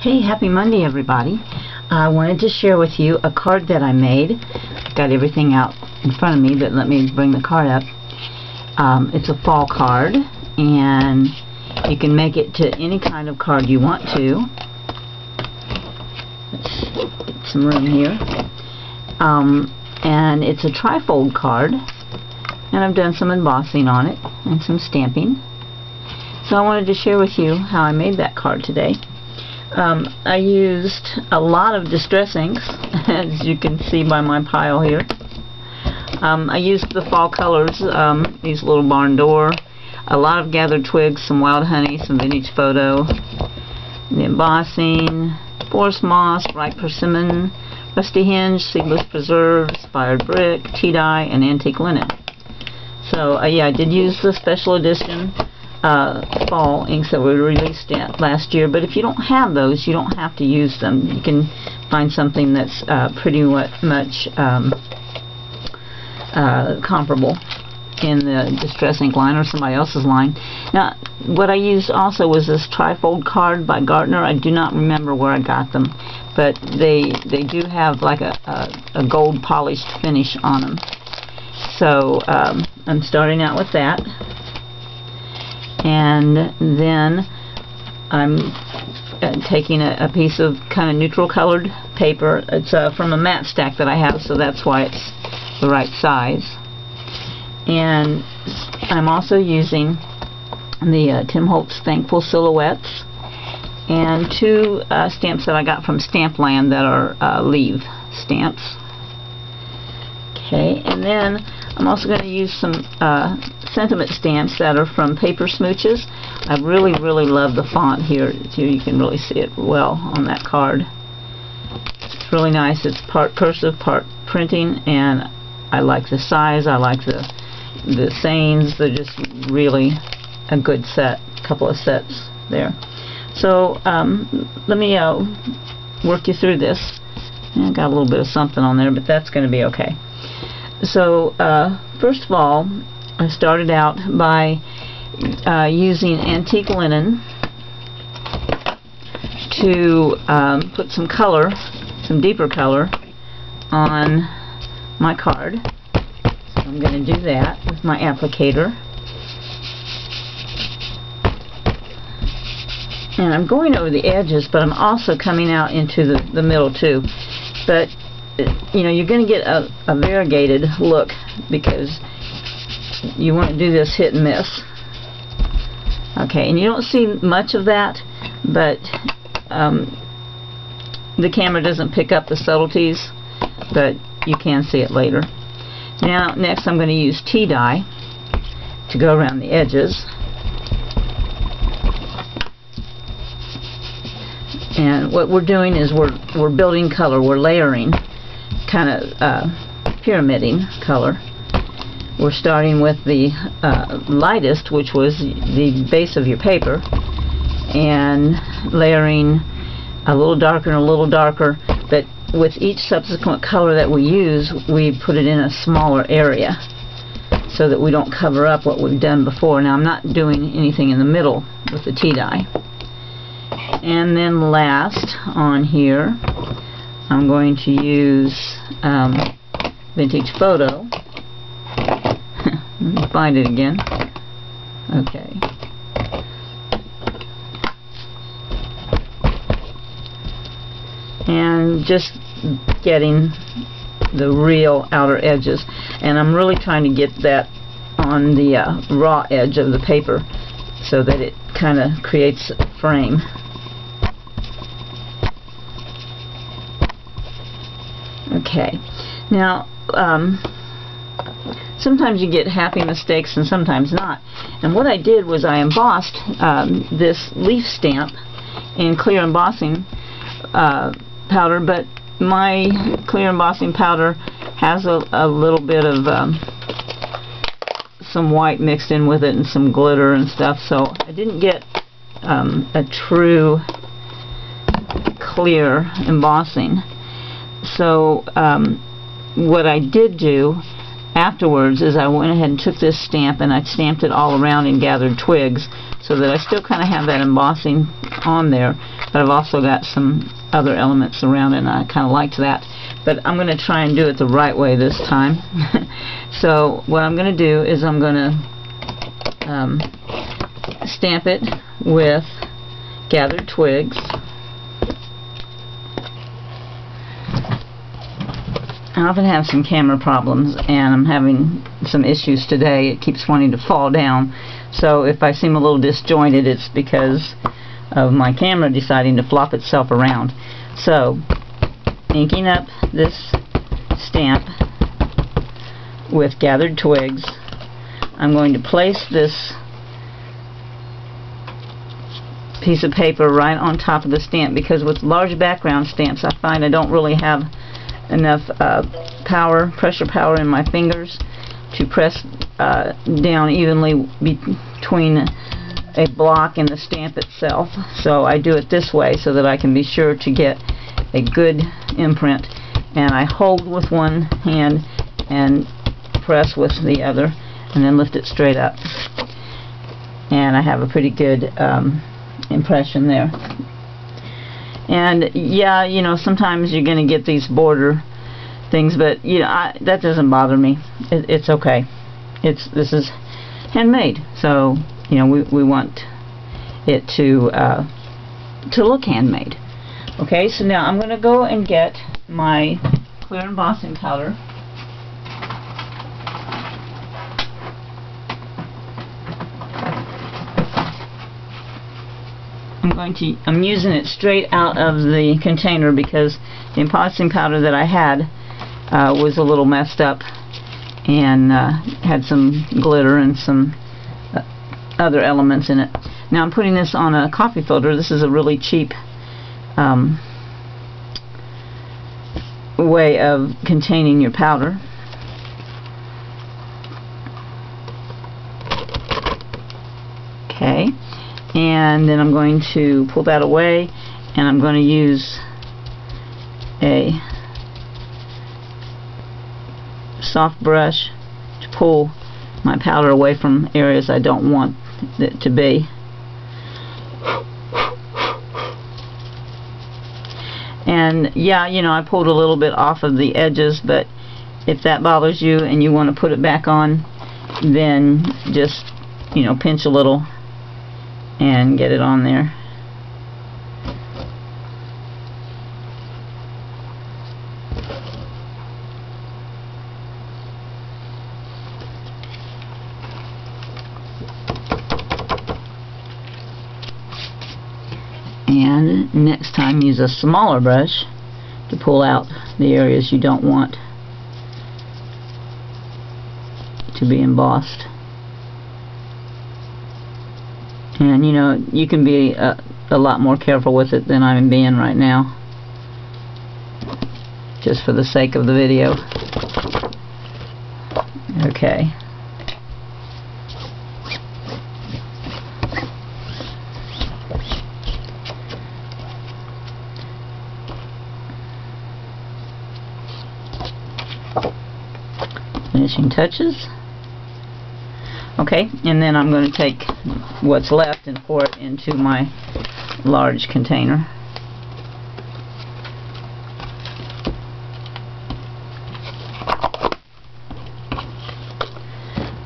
Hey, happy Monday, everybody. I wanted to share with you a card that I made. Got everything out in front of me, but let me bring the card up. It's a fall card, and you can make it to any kind of card you want to. Let's get some room here. And it's a trifold card, and I've done some embossing on it and some stamping. So I wanted to share with you how I made that card today. I used a lot of distress inks, as you can see by my pile here. I used the fall colors, these little barn door, a lot of gathered twigs, some wild honey, some vintage photo, the embossing, forest moss, bright persimmon, rusty hinge, seedless preserve, inspired brick, tea dye, and antique linen. So yeah, I did use the special edition fall inks that were released last year, but if you don't have those, you don't have to use them. You can find something that's pretty much comparable in the distress ink line or somebody else's line. Now, what I used also was this trifold card by Gartner. I do not remember where I got them, but they do have like a gold polished finish on them. So I'm starting out with that. And then I'm taking a piece of kind of neutral colored paper. It's from a mat stack that I have, so that's why it's the right size. And I'm also using the Tim Holtz Thankful Silhouettes and two stamps that I got from Stampland that are leaf stamps. Okay, and then I'm also going to use some sentiment stamps that are from Paper Smooches. I really love the font here. You can really see it well on that card. It's really nice. It's part cursive, part printing, and I like the size. I like the sayings. They're just really a good set. Couple of sets there. So let me work you through this. I got a little bit of something on there, but that's going to be okay. So first of all, I started out by using antique linen to put some color, some deeper color, on my card. So I'm going to do that with my applicator. And I'm going over the edges, but I'm also coming out into the middle too. But you know, you're going to get a variegated look because you want to do this hit and miss. Okay, and you don't see much of that, but the camera doesn't pick up the subtleties, but you can see it later. Now, next I'm going to use tea dye to go around the edges. And what we're doing is we're building color, we're layering, kind of pyramiding color. We're starting with the lightest, which was the base of your paper, and layering a little darker and a little darker, but with each subsequent color that we use, we put it in a smaller area so that we don't cover up what we've done before. Now, I'm not doing anything in the middle with the tea dye. And then last on here, I'm going to use vintage photo. Let me find it again. Okay. And just getting the real outer edges. And I'm really trying to get that on the raw edge of the paper so that it kind of creates a frame. Okay. Now, sometimes you get happy mistakes and sometimes not. And what I did was I embossed this leaf stamp in clear embossing powder, but my clear embossing powder has a little bit of some white mixed in with it and some glitter and stuff, so I didn't get a true clear embossing. So what I did do afterwards is I went ahead and took this stamp and I stamped it all around in gathered twigs so that I still kind of have that embossing on there, but but I've also got some other elements around it, and I kind of liked that. But I'm going to try and do it the right way this time. So what I'm going to do is I'm going to stamp it with gathered twigs. I often have some camera problems, and I'm having some issues today. It keeps wanting to fall down. So if I seem a little disjointed, it's because of my camera deciding to flop itself around. So, inking up this stamp with gathered twigs, I'm going to place this piece of paper right on top of the stamp, because with large background stamps I find I don't really have enough pressure power in my fingers to press down evenly between a block and the stamp itself. So I do it this way so that I can be sure to get a good imprint, and I hold with one hand and press with the other, and then lift it straight up, and I have a pretty good impression there. And yeah, you know, sometimes you're going to get these border things, but you know, that doesn't bother me. It's okay. This is handmade, so you know, we want it to look handmade. Okay, so now I'm going to go and get my clear embossing powder. I'm using it straight out of the container because the embossing powder that I had was a little messed up and had some glitter and some other elements in it. Now I'm putting this on a coffee filter. This is a really cheap way of containing your powder. Okay, and then I'm going to pull that away, and I'm going to use a soft brush to pull my powder away from areas I don't want it to be. And yeah, you know, I pulled a little bit off of the edges, but if that bothers you and you want to put it back on, then just, you know, pinch a little and get it on there. And next time use a smaller brush to pull out the areas you don't want to be embossed. And you know, you can be a lot more careful with it than I'm being right now, just for the sake of the video. Okay. Finishing touches. Okay, and then I'm going to take what's left and pour it into my large container.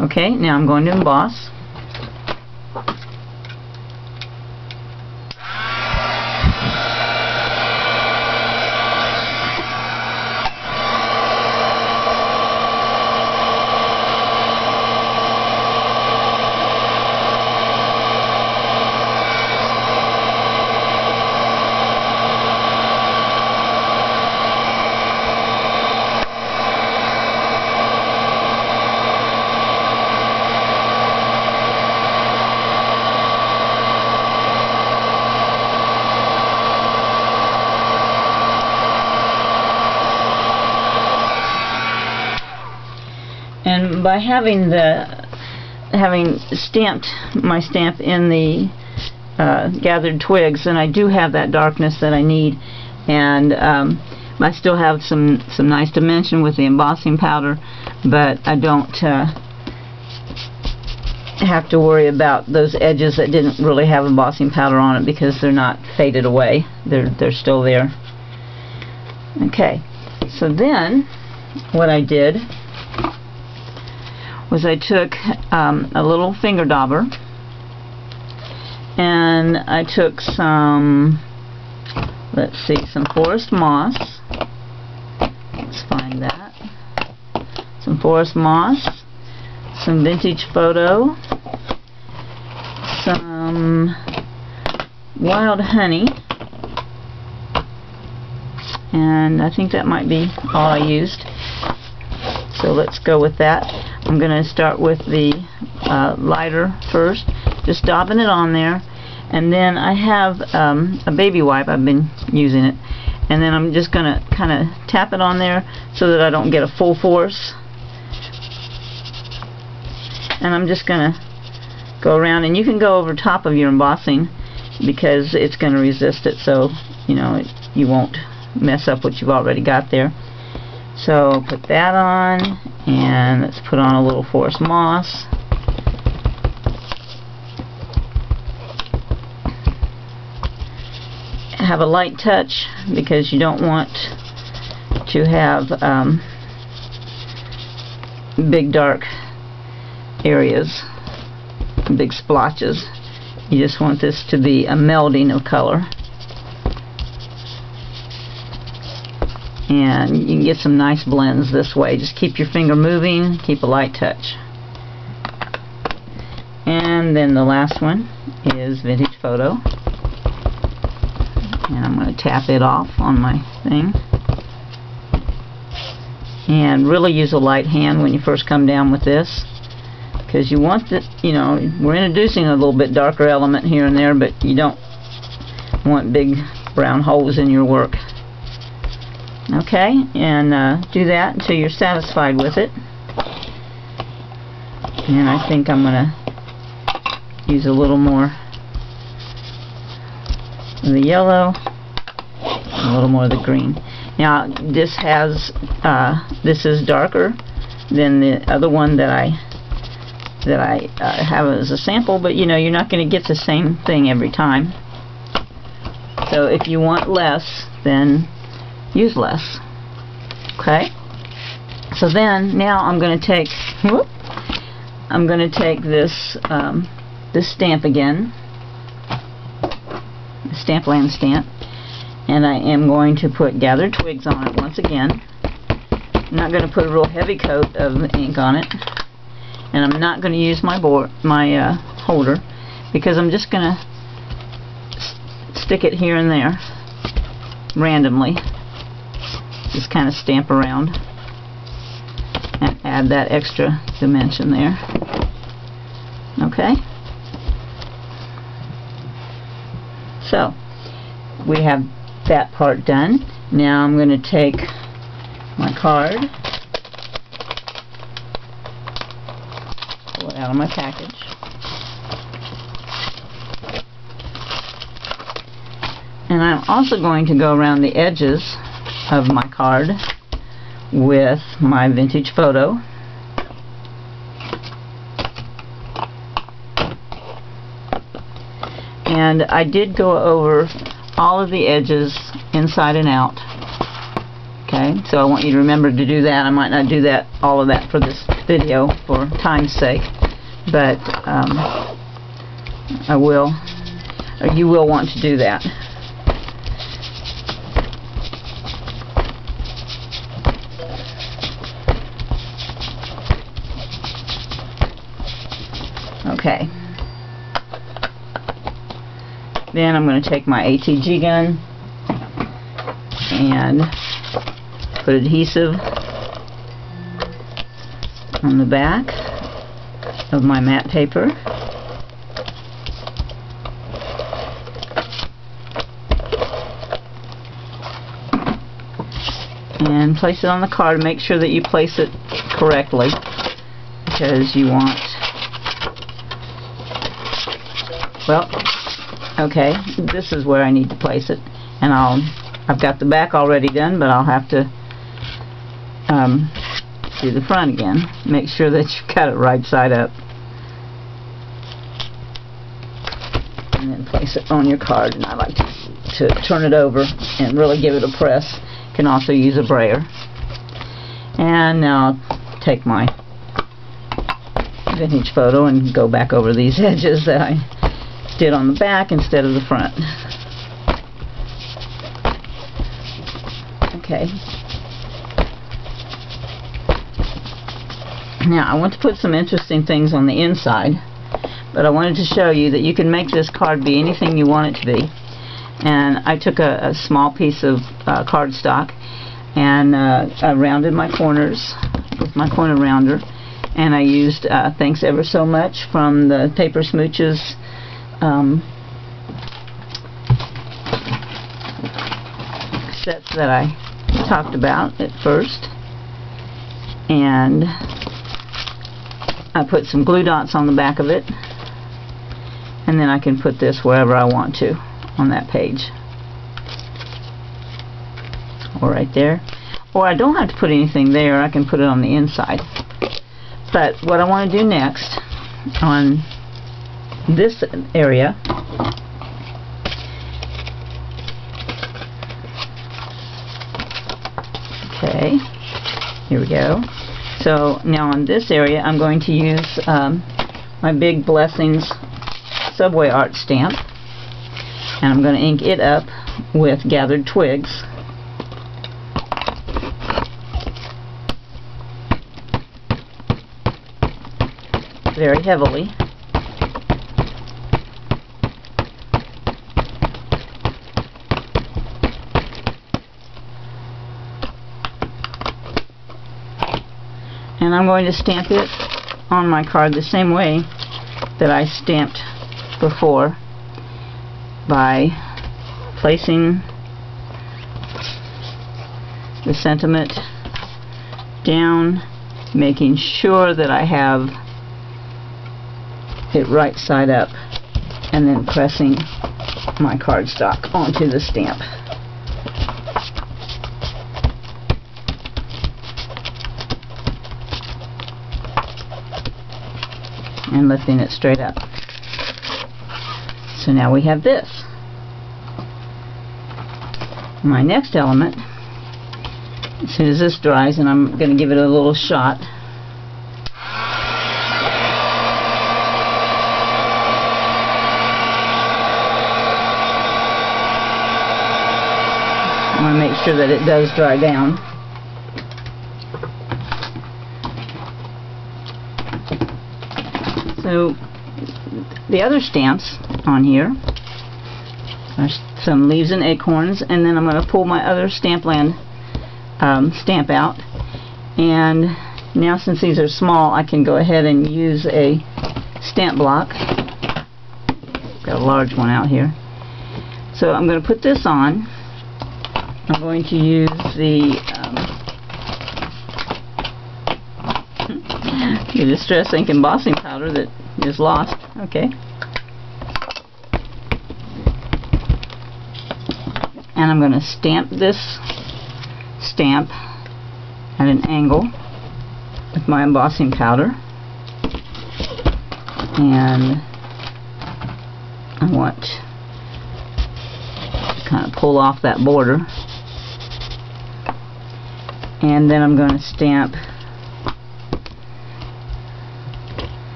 Okay, now I'm going to emboss. And by having stamped my stamp in the gathered twigs, and I do have that darkness that I need, and I still have some nice dimension with the embossing powder, but I don't have to worry about those edges that didn't really have embossing powder on it because they're not faded away. They're still there. Okay, so then what I did was I took a little finger dauber and I took some, let's see, some forest moss. Let's find that. Some forest moss, some vintage photo, some wild honey, and I think that might be all I used. So let's go with that. I'm going to start with the lighter first, just daubing it on there, and then I have a baby wipe. I've been using it, and then I'm just going to kind of tap it on there so that I don't get a full force. And I'm just going to go around, and you can go over top of your embossing because it's going to resist it, so you know you won't mess up what you've already got there. So put that on, and let's put on a little forest moss. Have a light touch because you don't want to have big dark areas, big splotches. You just want this to be a melding of color. And you can get some nice blends this way. Just keep your finger moving, keep a light touch. And then the last one is vintage photo. And I'm going to tap it off on my thing. And really use a light hand when you first come down with this, because you want the, you know, we're introducing a little bit darker element here and there, but you don't want big brown holes in your work. Okay, and do that until you're satisfied with it. And I think I'm going to use a little more of the yellow, a little more of the green. Now this has this is darker than the other one that I have as a sample, but you know you're not going to get the same thing every time. So if you want less, then use less. Okay. So then now I'm going to take this this stamp again, Stampland stamp, and I am going to put gathered twigs on it once again. I'm not going to put a real heavy coat of ink on it, and I'm not going to use my holder because I'm just going to stick it here and there randomly. Just kind of stamp around and add that extra dimension there. Okay? So, we have that part done. Now I'm going to take my card, pull it out of my package, and I'm also going to go around the edges of my card with my vintage photo. And I did go over all of the edges inside and out. Okay, so I want you to remember to do that. I might not do that, all of that, for this video for time's sake, but I will, or you will want to do that. Okay. Then I'm going to take my ATG gun and put adhesive on the back of my matte paper. And place it on the card. Make sure that you place it correctly, because you want, well, okay, this is where I need to place it, and I've got the back already done, but I'll have to do the front again. Make sure that you've got it right side up. place it on your card, and I like to turn it over and really give it a press. You can also use a brayer. And now I'll take my vintage photo and go back over these edges that I did on the back instead of the front. Okay. Now I want to put some interesting things on the inside, but I wanted to show you that you can make this card be anything you want it to be. And I took a small piece of cardstock and I rounded my corners with my corner rounder, and I used Thanks Ever So Much from the Paper Smooches sets that I talked about at first, and I put some glue dots on the back of it, and then I can put this wherever I want to on that page, or right there, or I don't have to put anything there. I can put it on the inside. But what I want to do next on this area, okay, here we go. So now on this area I'm going to use my Big Blessings Subway Art stamp, and I'm going to ink it up with Gathered Twigs. Very heavily. And I'm going to stamp it on my card the same way that I stamped before, by placing the sentiment down, making sure that I have it right side up, and then pressing my cardstock onto the stamp. And lifting it straight up. So now we have this. My next element, as soon as this dries, and I'm going to give it a little shot. I want to make sure that it does dry down. So the other stamps on here are some leaves and acorns, and then I'm going to pull my other Stampland stamp out. And now, since these are small, I can go ahead and use a stamp block. Got a large one out here. So I'm going to put this on. I'm going to use the Distress Ink embossing powder that is lost. Okay. And I'm going to stamp this stamp at an angle with my embossing powder. And I want to kind of pull off that border. And then I'm going to stamp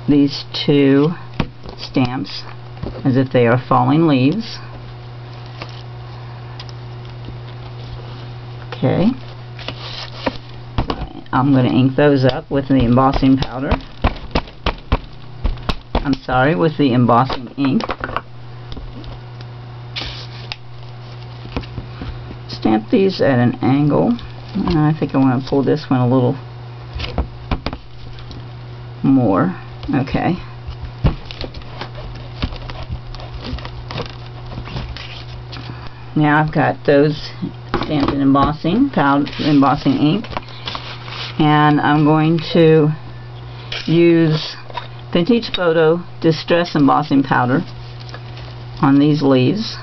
these two stamps as if they are falling leaves. Okay. I'm going to ink those up with the embossing powder. I'm sorry, with the embossing ink. Stamp these at an angle. And I think I want to pull this one a little more. Okay. Now I've got those stamped in embossing powder, embossing ink, and I'm going to use Vintage Photo Distress embossing powder on these leaves.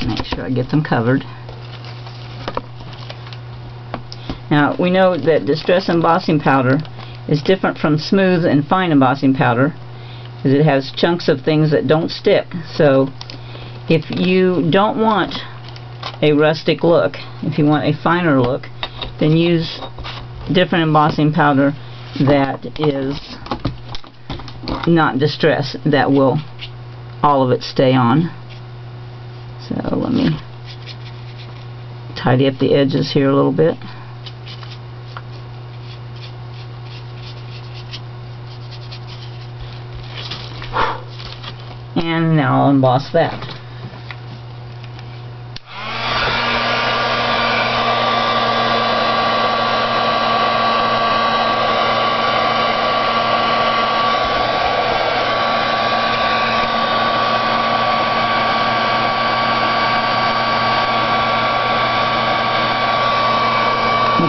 Make sure I get them covered. Now, we know that distress embossing powder is different from smooth and fine embossing powder, because it has chunks of things that don't stick. So if you don't want a rustic look, if you want a finer look, then use different embossing powder that is not distress, that will all of it stay on. So let me tidy up the edges here a little bit. And now I'll emboss that.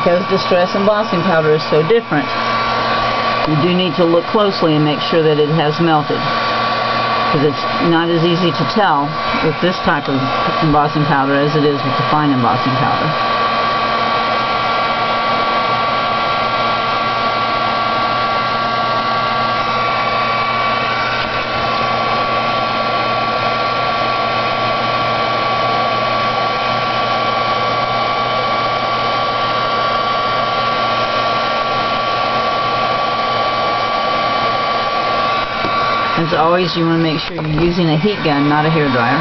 Because distress embossing powder is so different, you do need to look closely and make sure that it has melted, because it's not as easy to tell with this type of embossing powder as it is with the fine embossing powder. As always, you want to make sure you're using a heat gun, not a hairdryer.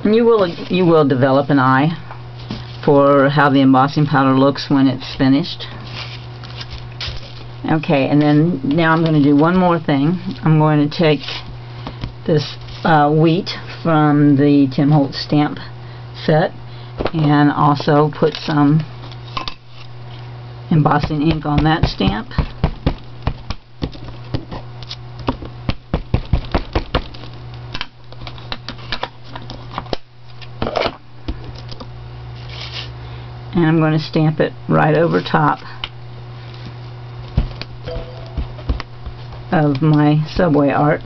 And you will develop an eye for how the embossing powder looks when it's finished. Okay, and then now I'm going to do one more thing. I'm going to take this wheat from the Tim Holtz stamp set and also put some embossing ink on that stamp. And I'm going to stamp it right over top of my subway art.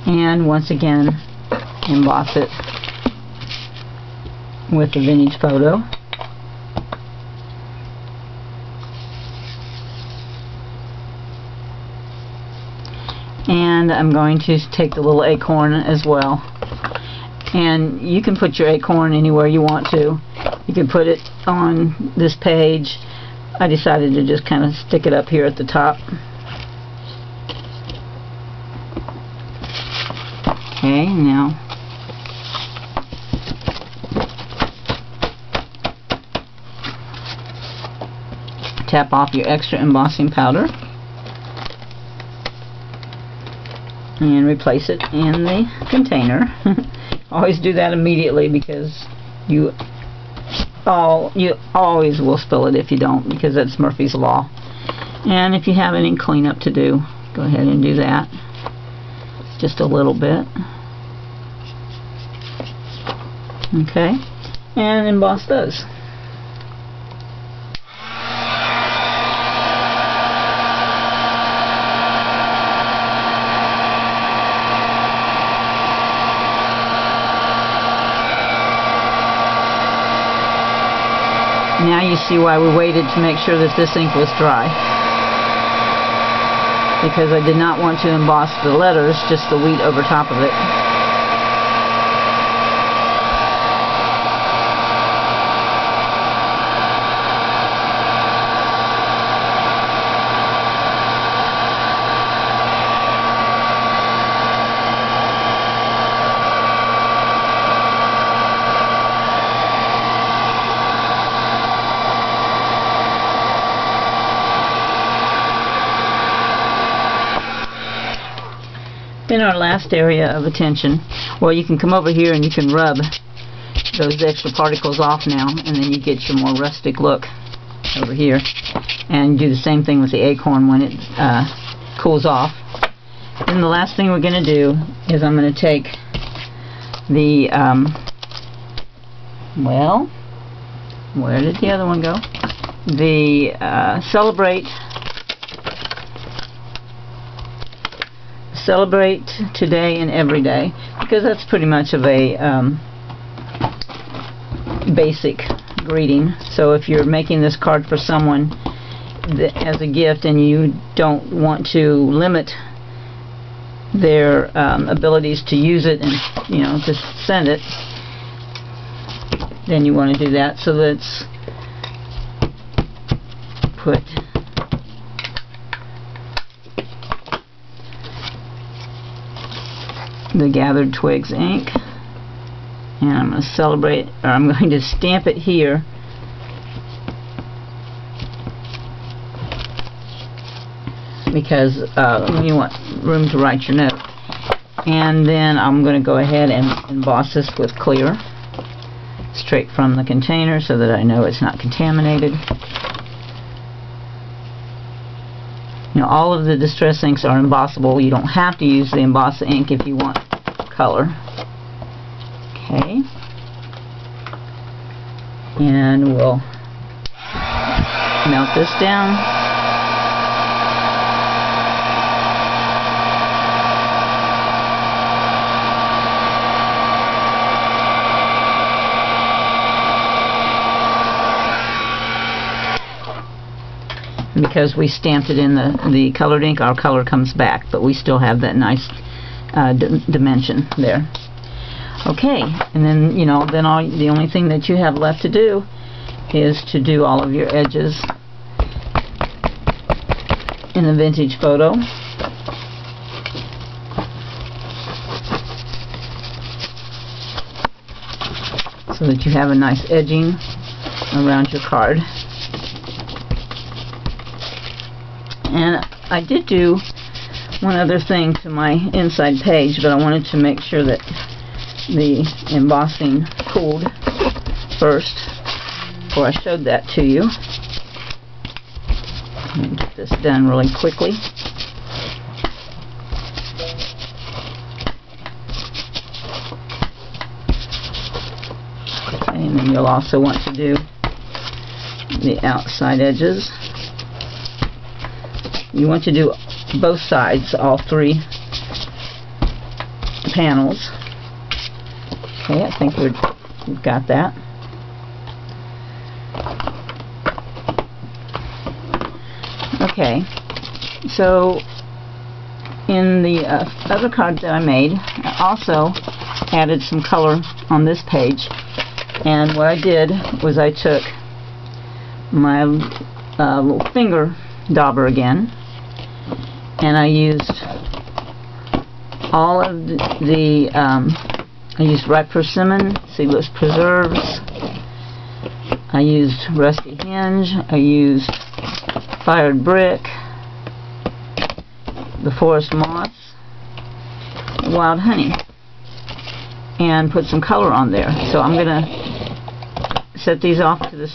And once again, emboss it with the vintage photo. And I'm going to take the little acorn as well. And you can put your acorn anywhere you want to. You can put it on this page. I decided to just kind of stick it up here at the top. Okay, now tap off your extra embossing powder and replace it in the container. Always do that immediately, because you always will spill it if you don't, because that's Murphy's Law. And if you have any cleanup to do, go ahead and do that. Just a little bit. Okay, and emboss those. Now you see why we waited to make sure that this ink was dry, because I did not want to emboss the letters, just the wheat over top of it. In our last area of attention, well, you can come over here and you can rub those extra particles off now, and then you get your more rustic look over here. And do the same thing with the acorn when it cools off. Then the last thing we're going to do is I'm going to take the well, where did the other one go? The Celebrate Today and Every Day, because that's pretty much of a basic greeting. So if you're making this card for someone as a gift and you don't want to limit their abilities to use it and, you know, to send it, then you want to do that. So let's put the Gathered Twigs ink, and I'm going to celebrate, or I'm going to stamp it here because you want room to write your note. And then I'm going to go ahead and emboss this with clear straight from the container so that I know it's not contaminated. You know, all of the distress inks are embossable. You don't have to use the emboss ink if you want color. Okay. And we'll melt this down. Because we stamped it in the colored ink, our color comes back, but we still have that nice dimension there. Okay, and then, you know, the only thing that you have left to do is to do all of your edges in the vintage photo. So that you have a nice edging around your card. And I did do one other thing to my inside page, but I wanted to make sure that the embossing cooled first before I showed that to you. Let me get this done really quickly. Okay, and then you'll also want to do the outside edges. You want to do both sides, all three panels. Okay, I think we've got that. Okay, so in the other cards that I made, I also added some color on this page. And what I did was I took my little finger dauber again, and I used all of I used ripe persimmon, seedless preserves, I used rusty hinge, I used fired brick, the forest moss, wild honey, and put some color on there. So I'm going to set these off to the